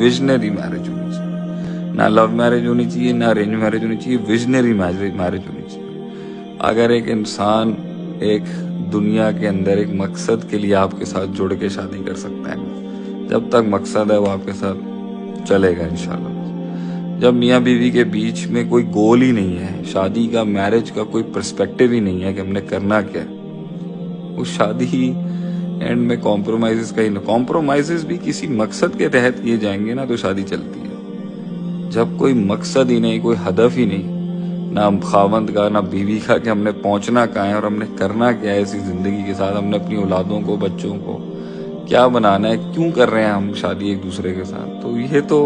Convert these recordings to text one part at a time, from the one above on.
Visionary marriage होनी चाहिए। ना लव मैरिज होनी चाहिए, ना अरेंज मैरिज होनी चाहिए, विजनरी मैरिज होनी चाहिए। अगर एक इंसान एक दुनिया के अंदर एक मकसद के लिए आपके साथ जुड़ के शादी कर सकता है, जब तक मकसद है वो आपके साथ चलेगा इंशाल्लाह। जब मियाँ बीवी के बीच में कोई गोल ही नहीं है, शादी का, मैरिज का कोई पर्सपेक्टिव ही नहीं है कि हमने करना क्या है, वो शादी ही एंड में कॉम्प्रोमाइजेस का ही ना, कॉम्प्रोमाइजेस भी किसी मकसद के तहत किए जाएंगे ना तो शादी चलती है। जब कोई मकसद ही नहीं, कोई हदफ ही नहीं, ना खावंद का ना बीवी का, कि हमने पहुंचना कहाँ है और हमने करना क्या है इसी जिंदगी के साथ, हमने अपनी औलादों को, बच्चों को क्या बनाना है, क्यों कर रहे हैं हम शादी एक दूसरे के साथ। तो ये तो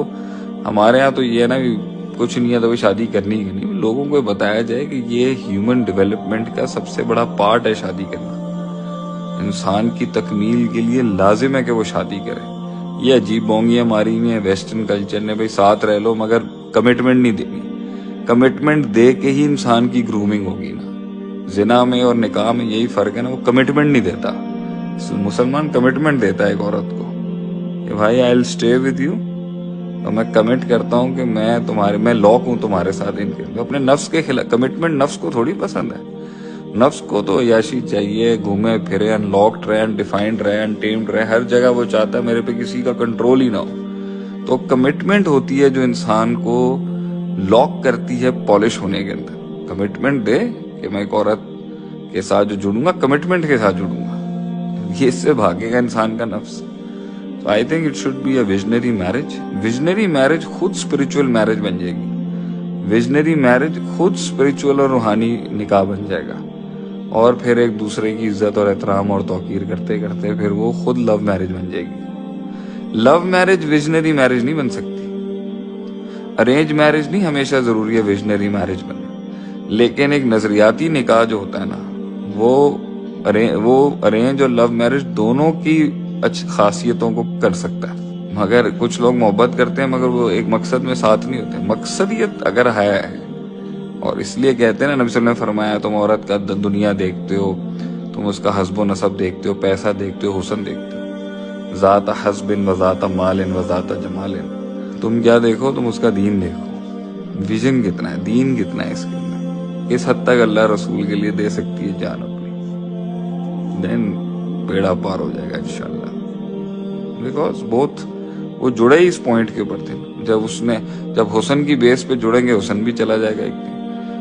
हमारे यहाँ तो ये है ना कि कुछ नहीं है तो शादी करनी ही नहीं। लोगों को बताया जाए कि ये ह्यूमन डेवलपमेंट का सबसे बड़ा पार्ट है शादी करना। इंसान की तकमील के लिए लाजिम है कि वो शादी करे। ये अजीब बोंगियां मारी हुई हैं वेस्टर्न कल्चर ने, भाई साथ रह लो मगर कमिटमेंट नहीं देनी। कमिटमेंट दे के ही इंसान की ग्रूमिंग होगी ना। जिना में और निकाह में यही फर्क है ना, वो कमिटमेंट नहीं देता। मुसलमान कमिटमेंट देता है एक औरत को कि भाई I will stay with you, तो मैं कमिट करता हूँ कि मैं लॉक हूँ तुम्हारे साथ इनके। तो अपने नफ्स के खिलाफ कमिटमेंट नफ्स को थोड़ी पसंद है। नफ्स को तो याशी चाहिए, घूमे फिरे, अनलॉक्ड रहे, अनडिफाइंड रहे, अनटेम्ड रहे, हर जगह वो चाहता है मेरे पे किसी का कंट्रोल ही ना हो। तो कमिटमेंट होती है जो इंसान को लॉक करती है पॉलिश होने के अंदर। कमिटमेंट दे कि मैं एक औरत के साथ जो जुड़ूंगा, कमिटमेंट के साथ जुड़ूंगा, ये इससे भागेगा इंसान का नफ्स। तो I think it should be a visionary marriage. Visionary marriage खुद स्पिरिचुअल मैरिज बन जाएगी। विजनरी मैरिज खुद स्पिरिचुअल और रूहानी निकाह बन जाएगा। और फिर एक दूसरे की इज्जत और एहतराम और तौकीर करते करते फिर वो खुद लव मैरिज बन जाएगी। लव मैरिज विजनरी मैरिज नहीं बन सकती। अरेंज मैरिज नहीं हमेशा जरूरी है विजनरी मैरिज बने, लेकिन एक नजरियाती निकाह जो होता है ना, वो अरेंज और लव मैरिज दोनों की अच्छी खासियतों को कर सकता है। मगर कुछ लोग मोहब्बत करते हैं मगर वो एक मकसद में साथ नहीं होते। मकसदियत अगर है, और इसलिए कहते हैं ना, नबी सल्लल्लाहु अलैहि वसल्लम ने फरमाया तुम औरत का दुनिया देखते हो, तुम उसका हस्ब नसब देखते हो, पैसा देखते हो, हुस्न देखते हो। ज़ात हस्बिन व ज़ात मालिन व ज़ात जमालिन, तुम क्या देखो, तुम उसका दीन देखो। विजन कितना है, दीन कितना है इसके अंदर, इस हद तक अल्लाह रसूल के लिए दे सकती है जान अपनी, देन बेड़ा पार हो जाएगा इंशाल्लाह। बिकॉज बोथ वो जुड़े ही इस पॉइंट के ऊपर थे। जब हुस्न की बेस पे जुड़ेंगे, हुस्न भी चला जाएगा एक दिन।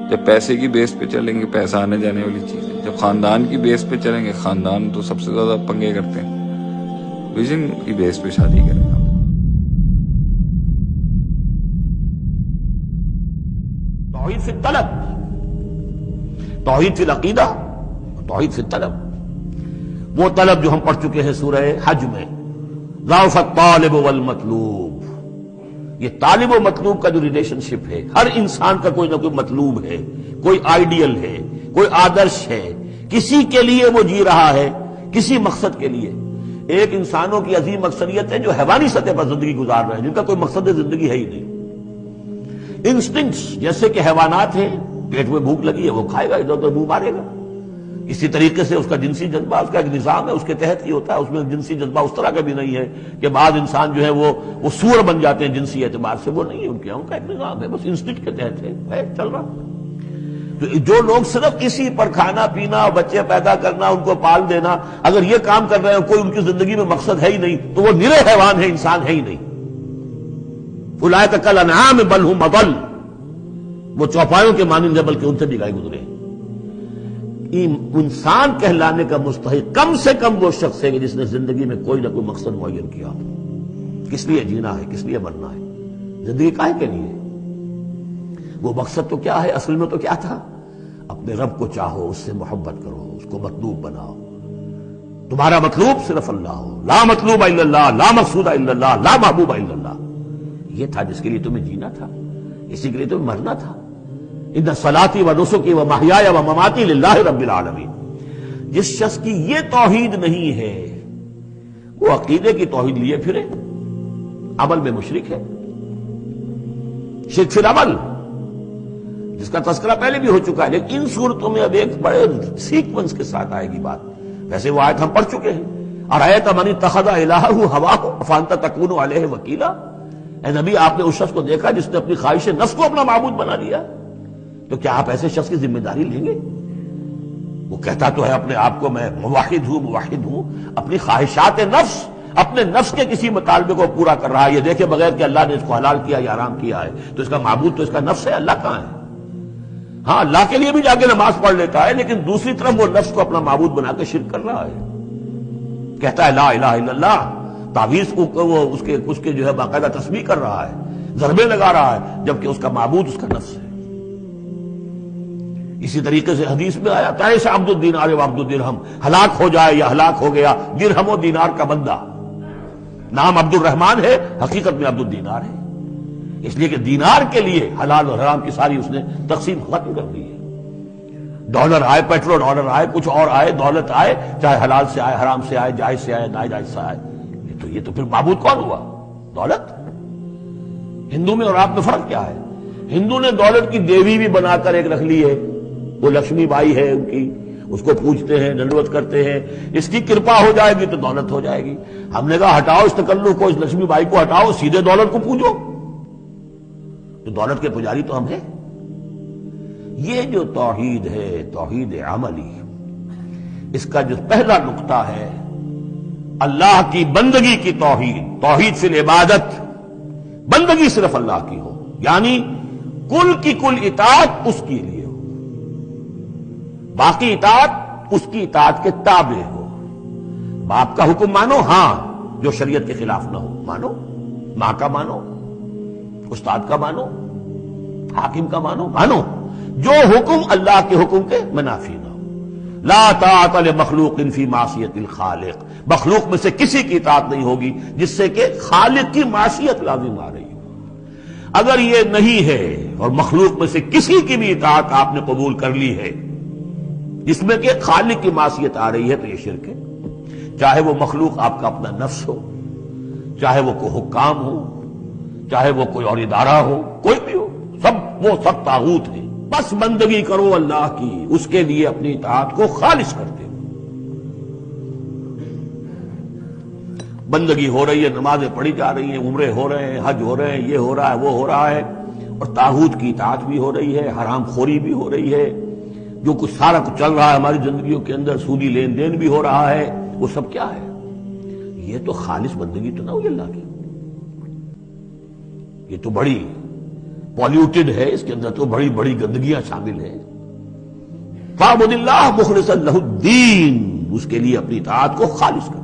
जब पैसे की बेस पे चलेंगे, पैसा आने जाने वाली चीज है। जब खानदान की बेस पे चलेंगे, खानदान तो सबसे ज्यादा पंगे करते हैं। विजन की बेस पे शादी करेंगे। तौहीद फिल तलब, तौहीद फिल अकीदा, तौहीद फिल तलब। वो तलब जो हम पढ़ चुके हैं सूरह हज में, ज़अफ़त तालिब वल मतलूब। ये तालिब व मतलूब का जो रिलेशनशिप है, हर इंसान का कोई ना कोई मतलूब है, कोई आइडियल है, कोई आदर्श है, किसी के लिए वो जी रहा है, किसी मकसद के लिए। एक इंसानों की अजीम अक्सरियत है जो हैवानी सतह पर जिंदगी गुजार रहे हैं, जिनका कोई मकसद जिंदगी है ही नहीं। इंस्टिंक्ट्स, जैसे कि हैवानात हैं, पेट में भूख लगी है वो खाएगा, इधर उधर मुंह मारेगा। इसी तरीके से उसका जिनसी जज्बा, उसका एक निजाम है, उसके तहत ही होता है। उसमें जिनसी जज्बा उस तरह का भी नहीं है कि बाद इंसान जो है वो सूअर बन जाते हैं जिनसी एतबार से, वो नहीं है। उनका एक निजाम है, बस इंस्टिंक्ट के तहत है चल रहा। तो जो लोग सिर्फ इसी पर खाना पीना, बच्चे पैदा करना, उनको पाल देना, अगर ये काम कर रहे हैं, कोई उनकी जिंदगी में मकसद है ही नहीं, तो वो निरे हैवान है, इंसान है ही नहीं। उलाइका कल अनआम बल हुम अदल, वो चौपायों के मानिंद है, बल्कि उनसे भी गाय गुजरे। इंसान कहलाने का मुस्तहिक कम से कम वो शख्स है कि जिसने जिंदगी में कोई ना कोई मकसद मुअय्यन किया। किस लिए जीना है, किस लिए मरना है, जिंदगी काहे के लिए? वो मकसद तो क्या है, असल में तो क्या था? अपने रब को चाहो, उससे मोहब्बत करो, उसको मतलूब बनाओ। तुम्हारा मतलूब सिर्फ अल्लाह हो, ला मतलूब इल्लल्लाह, ला मकसूद इल्लल्लाह, ला महबूब इल्लल्लाह। ये था जिसके लिए तुम्हें जीना था, इसी के लिए तुम्हें मरना था। इन्ना सलाती व नुसुकी व महयाया व ममाती लिल्लाहि रब्बिल आलमीन। जिस शख्स की ये तौहीद नहीं है, वो अकीदे की तौहीद लिए फिरे, अमल में मुशरिक है। शिर्क फिल अमल, जिसका तस्करा पहले भी हो चुका है, लेकिन इन सूरतों में अब एक बड़े सीक्वेंस के साथ आएगी बात। वैसे वो आयत हम पढ़ चुके हैं, अरायत मन इत्तखज़ इलाहहु हवाहु अफअंत तकूनु अलैहि वकीला। اے نبی آپ نے اس شخص کو دیکھا جس نے اپنی خواہش نفس کو اپنا معبود بنا لیا؟ تو کیا آپ ایسے شخص کی ذمہ داری لیں گے؟ وہ کہتا تو ہے اپنے آپ کو میں موحد ہوں، اپنی خواہشات نفس، اپنے نفس کے کسی مطالبے کو پورا کر رہا ہے۔ یہ دیکھے بغیر کہ اللہ نے اس کو حلال کیا یا حرام کیا ہے، تو اس کا معبود تو اس کا نفس ہے، اللہ کہاں ہے؟ ہاں اللہ کے لیے بھی جا کے نماز پڑھ لیتا ہے، لیکن دوسری طرف وہ نفس کو اپنا معبود بنا کے شرک کر رہا ہے۔ کہتا ہے لا الہ الا اللہ، تعویذ کو وہ اس کے جو ہے باقاعدہ تسبیح کر رہا ہے، ضربے لگا رہا ہے، جبکہ اس کا معبود اس کا نفس ہے۔ اسی طریقے سے حدیث میں آیا تعیس عبد الدینار و عبد الدرہم، ہلاک ہو جائے یا ہلاک ہو گیا درہم و دینار کا بندہ۔ نام عبد الرحمن ہے، حقیقت میں عبد الدینار ہے، اس لیے کہ دینار کے لیے حلال اور حرام کی ساری اس نے تقسیم ختم کر دی ہے۔ ڈالر آئے، پیٹرو ڈالر آئے، کچھ اور آئے، دولت آئے، چاہے حلال سے آئے، حرام سے آئے، جائز سے آئے، ناجائز سے آئے، یہ تو پھر معبود کون ہوا؟ دولت۔ ہندو میں اور آپ میں فرق کیا ہے؟ ہندو نے دولت کی دیوی بھی بنا کر ایک رکھ لی ہے، وہ لکشمی بائی ہے ان کی، اس کو پوجتے ہیں، دنڈوت کرتے ہیں، اس کی کرپا ہو جائے گی تو دولت ہو جائے گی۔ ہم نے کہا ہٹاؤ اس تکلف کو، اس لکشمی بائی کو ہٹاؤ، سیدھے دولت کو پوجو، تو دولت کے پجاری تو ہم ہیں۔ یہ جو توحید ہے، توحید عملی، اس کا جو پہلا نقطہ ہے اللہ کی بندگی کی توحید، توحید فی العبادت، بندگی صرف اللہ کی ہو، یعنی کل کی کل اطاعت اس کے لیے ہو، باقی اطاعت اس کی اطاعت کے تابع ہو۔ باپ کا حکم مانو، ہاں، جو شریعت کے خلاف نہ ہو مانو، ماں کا مانو، استاد کا مانو، حاکم کا مانو، جو حکم اللہ کے حکم کے منافی نہ ہو۔ لا طاعت لمخلوق فی معصیت الخالق، مخلوق میں سے کسی کی اطاعت نہیں ہوگی جس سے کہ خالق کی معصیت لازم آ رہی ہو۔ اگر یہ نہیں ہے اور مخلوق میں سے کسی کی بھی اطاعت آپ نے قبول کر لی ہے جس میں کہ خالق کی معصیت آ رہی ہے، تو یہ شرک ہے، چاہے وہ مخلوق آپ کا اپنا نفس ہو، چاہے وہ کوئی حکام ہو، چاہے وہ کوئی اور ادارہ ہو، کوئی بھی ہو، وہ سب طاغوت ہیں۔ بس بندگی کرو اللہ کی، اس کے لیے اپنی اطاعت کو خالص کرتے ہو۔ بندگی ہو رہی ہے، نمازیں پڑھی جا رہی ہیں، عمرے ہو رہے ہیں، حج ہو رہے ہیں، یہ ہو رہا ہے، وہ ہو رہا ہے، اور طاغوت کی اطاعت بھی ہو رہی ہے، حرام خوری بھی ہو رہی ہے، جو کچھ سارا کچھ چل رہا ہے ہماری زندگیوں کے اندر، سودی لین دین بھی ہو رہا ہے، وہ سب کیا ہے؟ یہ تو خالص بندگی تو نہ ہوئی اللہ کی، یہ تو بڑی پالیوٹڈ ہے، اس کے اندر تو بڑی بڑی گندگیاں شامل ہیں۔ فاعبد اللہ مخلصا لہ الدین، اس کے لیے اپنی اطاعت کو خالص کر۔